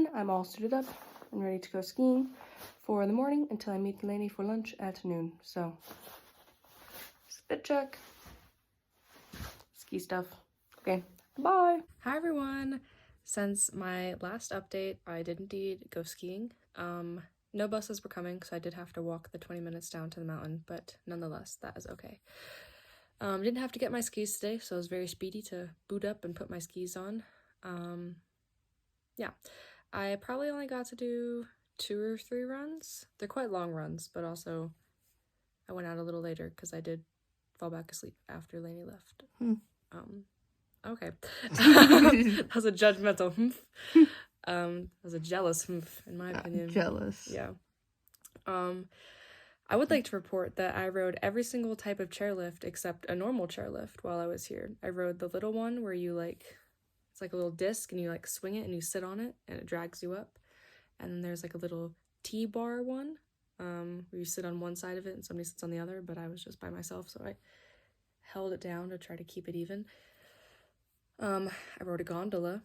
then I'm all suited up and ready to go skiing for the morning until I meet Lainey for lunch at noon. So, spit check, ski stuff. Okay, bye. Hi everyone. Since my last update, I did indeed go skiing. No buses were coming, so I did have to walk the 20 minutes down to the mountain, but nonetheless, that is okay. Didn't have to get my skis today, so it was very speedy to boot up and put my skis on. Yeah, I probably only got to do 2 or 3 runs. They're quite long runs, but also I went out a little later because I did fall back asleep after Lainey left. Okay. That was a judgmental humph. That was a jealous humph, in my opinion. Jealous. Yeah. I would like to report that I rode every single type of chairlift except a normal chairlift while I was here. I rode the little one where you it's like a little disc and you swing it and you sit on it and it drags you up. And then there's like a little T-bar one where you sit on one side of it and somebody sits on the other, but I was just by myself, so I held it down to try to keep it even. I rode a gondola,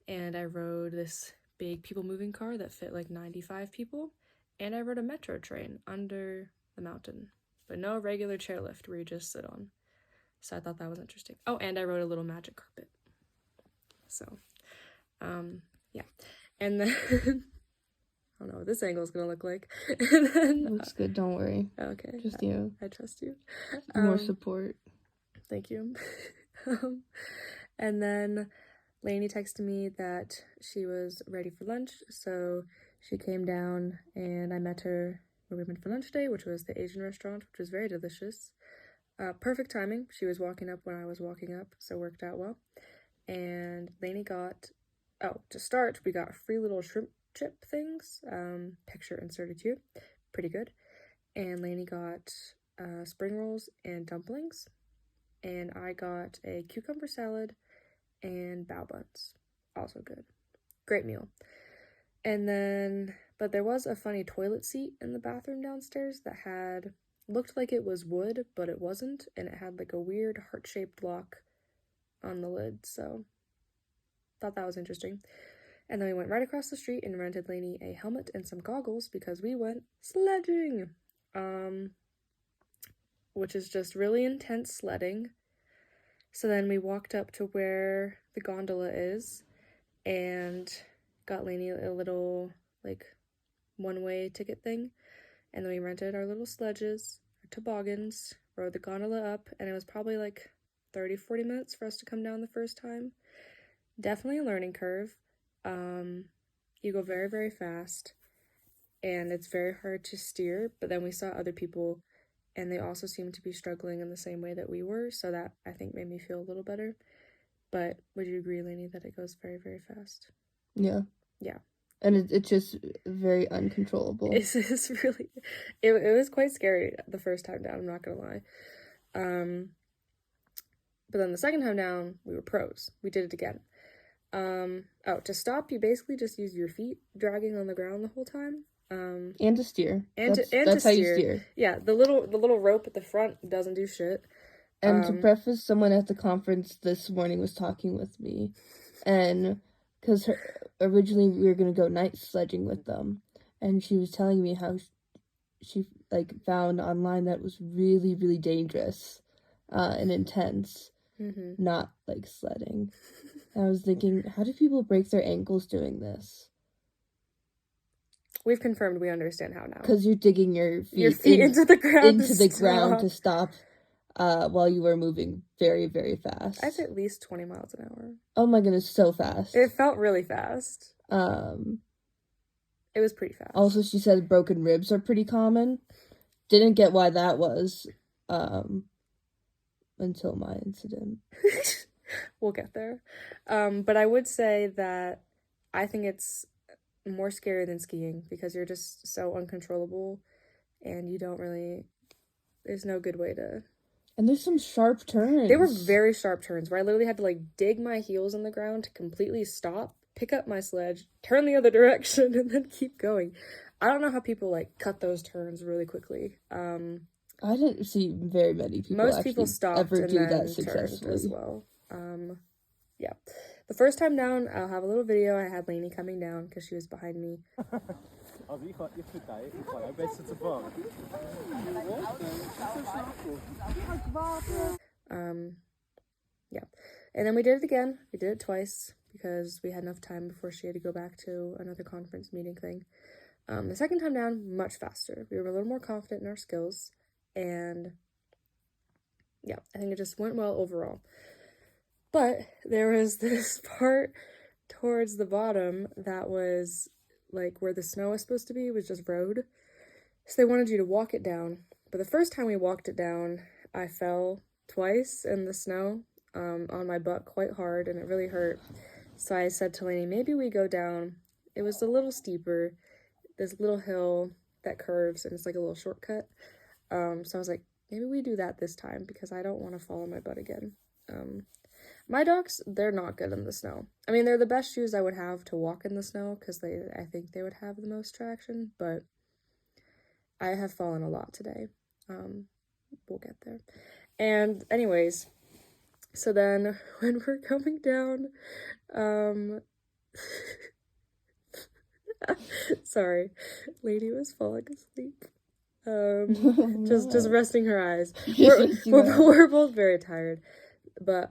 and I rode this big people-moving car that fit like 95 people, and I rode a metro train under the mountain, but no regular chairlift where you just sit on. So I thought that was interesting. Oh, and I rode a little magic carpet. So, yeah. And then, I don't know what this angle is going to look like. And then, looks good, don't worry. Okay. Just you. I trust you. More support. Thank you. And then Lainey texted me that she was ready for lunch, so she came down and I met her where we went for lunch today, which was the Asian restaurant, which was very delicious. Perfect timing. She was walking up when I was walking up, so it worked out well. And Lainey got, to start, we got free little shrimp chip things, picture inserted here, pretty good. And Lainey got spring rolls and dumplings, and I got a cucumber salad and bao buns, also good. Great meal. And then, but there was a funny toilet seat in the bathroom downstairs that looked like it was wood, but it wasn't, and it had like a weird heart-shaped lock on the lid, so thought that was interesting. And then we went right across the street and rented Lainey a helmet and some goggles because we went sledging, which is just really intense sledding. So then we walked up to where the gondola is and got Lainey a little, one-way ticket thing. And then we rented our little sledges, our toboggans, rode the gondola up, and it was probably 30-40 minutes for us to come down the first time. Definitely a learning curve. You go very, very fast, and it's very hard to steer, but then we saw other people and they also seemed to be struggling in the same way that we were, so that, I think, made me feel a little better. But would you agree, Lainey, that it goes very, very fast? Yeah. Yeah. And it's just very uncontrollable. It's really... It was quite scary the first time down, I'm not gonna lie. But then the second time down, we were pros. We did it again. To stop, you basically just use your feet dragging on the ground the whole time. And to steer. That's how you steer. Yeah, the little rope at the front doesn't do shit. And to preface, someone at the conference this morning was talking with me, and because originally we were gonna go night sledging with them, and she was telling me how she found online that it was really, really dangerous, and intense, not sledding. And I was thinking, how do people break their ankles doing this? We've confirmed we understand how now. Because you're digging your feet into the ground to stop while you were moving very, very fast. I'd say at least 20 miles an hour. Oh my goodness, so fast. It felt really fast. It was pretty fast. Also, she said broken ribs are pretty common. Didn't get why that was until my incident. We'll get there. But I would say that I think it's more scary than skiing because you're just so uncontrollable and you don't really... There's no good way to... And there's some sharp turns. They were very sharp turns where I literally had to dig my heels in the ground to completely stop, pick up my sledge, turn the other direction, and then keep going. I don't know how people cut those turns really quickly. I didn't see very many people. Most people stopped ever and do then that successfully turned as well. Yeah. The first time down, I'll have a little video. I had Lainey coming down because she was behind me. Also ich für dich, ich war am besten zu fahren. Yeah. And then we did it again. We did it twice because we had enough time before she had to go back to another conference meeting thing. The second time down, much faster. We were a little more confident in our skills. And yeah, I think it just went well overall. But there was this part towards the bottom that was like where the snow was supposed to be, was just road. So they wanted you to walk it down. But the first time we walked it down, I fell twice in the snow on my butt quite hard, and it really hurt. So I said to Lainey, maybe we go down. It was a little steeper, this little hill that curves, and it's like a little shortcut. So I was like, maybe we do that this time because I don't want to fall on my butt again. My dogs, they're not good in the snow. I mean, they're the best shoes I would have to walk in the snow because I think they would have the most traction, but I have fallen a lot today. We'll get there. And anyways, so then when we're coming down, sorry, Lady was falling asleep. Just resting her eyes. We're both very tired. But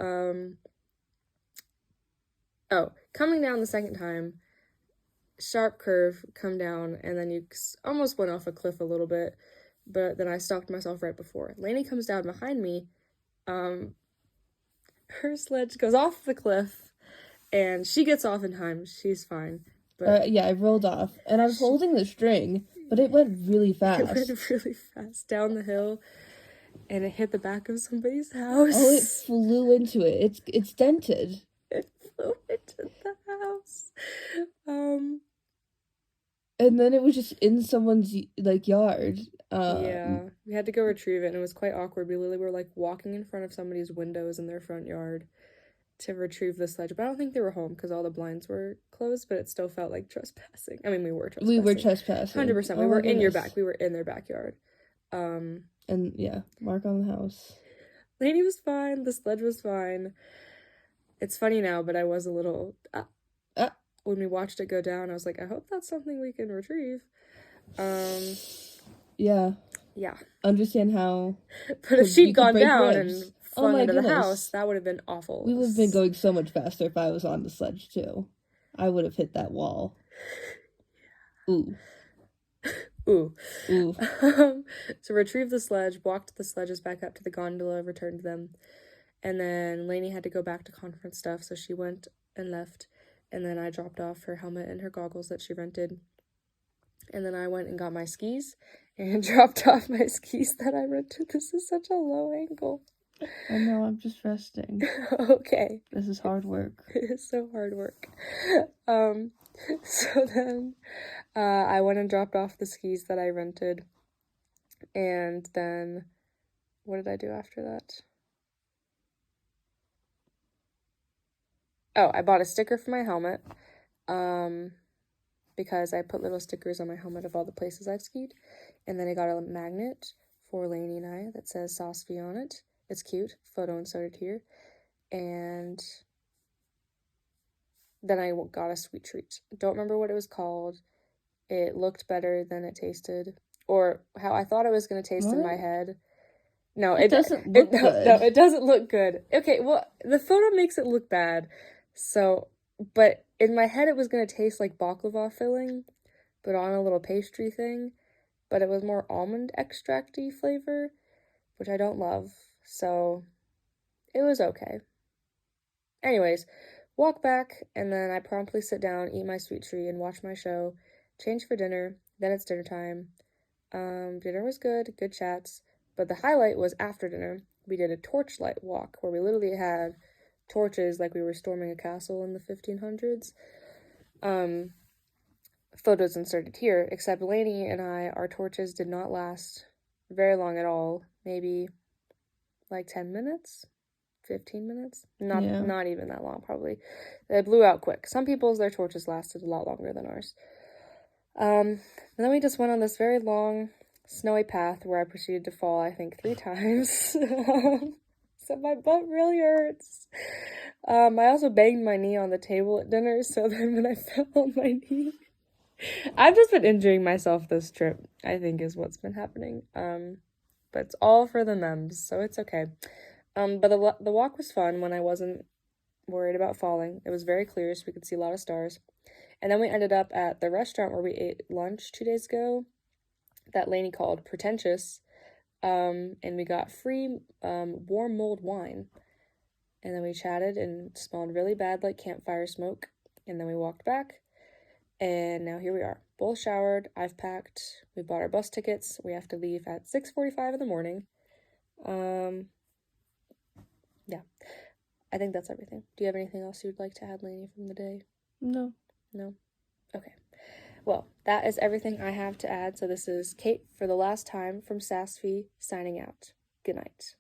coming down the second time, sharp curve, come down, and then you almost went off a cliff a little bit, but then I stopped myself right before. Lainey comes down behind me. Her sledge goes off the cliff, and she gets off in time. She's fine. But yeah, I rolled off, and I was holding the string, but it went really fast. It went really fast down the hill, and it hit the back of somebody's house. Oh, it flew into it. It's dented. It flew into the house. And then it was just in someone's yard. Yeah, we had to go retrieve it, and it was quite awkward. We literally were like walking in front of somebody's windows in their front yard to retrieve the sledge, but I don't think they were home because all the blinds were closed, but it still felt like trespassing. I mean, we were trespassing. 100%. We were in your back. We were in their backyard. And yeah, mark on the house. Lainey was fine. The sledge was fine. It's funny now, but I was a little... when we watched it go down, I was like, I hope that's something we can retrieve. Yeah. Yeah. Understand how... But if she'd gone down ribs. and flung into the house, that would have been awful. We would have been going so much faster if I was on the sledge, too. I would have hit that wall. Ooh. Ooh. So retrieve the sledge, walked the sledges back up to the gondola, returned them. And then Lainey had to go back to conference stuff, so she went and left. And then I dropped off her helmet and her goggles that she rented. And then I went and got my skis and dropped off my skis that I rented. This is such a low angle. I know, I'm just resting. Okay. This is hard work. It is so hard work. So then I went and dropped off the skis that I rented. And then what did I do after that? Oh, I bought a sticker for my helmet, because I put little stickers on my helmet of all the places I've skied, and then I got a magnet for Lainey and I that says Saas-Fee on it. It's cute, photo inserted here, and then I got a sweet treat. Don't remember what it was called. It looked better than it tasted, or how I thought it was going to taste in my head. No, it doesn't look good. No, it doesn't look good. Okay, well, the photo makes it look bad. So, but in my head, it was going to taste like baklava filling, but on a little pastry thing. But it was more almond extract-y flavor, which I don't love. So, it was okay. Anyways, walk back, and then I promptly sit down, eat my sweet treat, and watch my show, change for dinner. Then it's dinner time. Dinner was good chats. But the highlight was after dinner. We did a torchlight walk where we literally had torches like we were storming a castle in the 1500s. Photos inserted here, except Lainey and I, our torches did not last very long at all. Maybe like 10 minutes, 15 minutes. Not even that long, probably. They blew out quick. Some people's, their torches lasted a lot longer than ours. And then we just went on this very long snowy path where I proceeded to fall, I think, 3 times. So my butt really hurts. I also banged my knee on the table at dinner, so then when I fell on my knee, I've just been injuring myself this trip, I think is what's been happening. But it's all for the memes, so it's okay. But the walk was fun when I wasn't worried about falling. It was very clear, so we could see a lot of stars. And then we ended up at the restaurant where we ate lunch 2 days ago that Lainey called Pretentious. And we got free warm mulled wine. And then we chatted and smelled really bad like campfire smoke. And then we walked back. And now here we are. Both showered. I've packed. We bought our bus tickets. We have to leave at 6:45 in the morning. Yeah. I think that's everything. Do you have anything else you'd like to add, Lainey, from the day? No. No? Okay. Well, that is everything I have to add. So this is Kate for the last time from Saas-Fee signing out. Good night.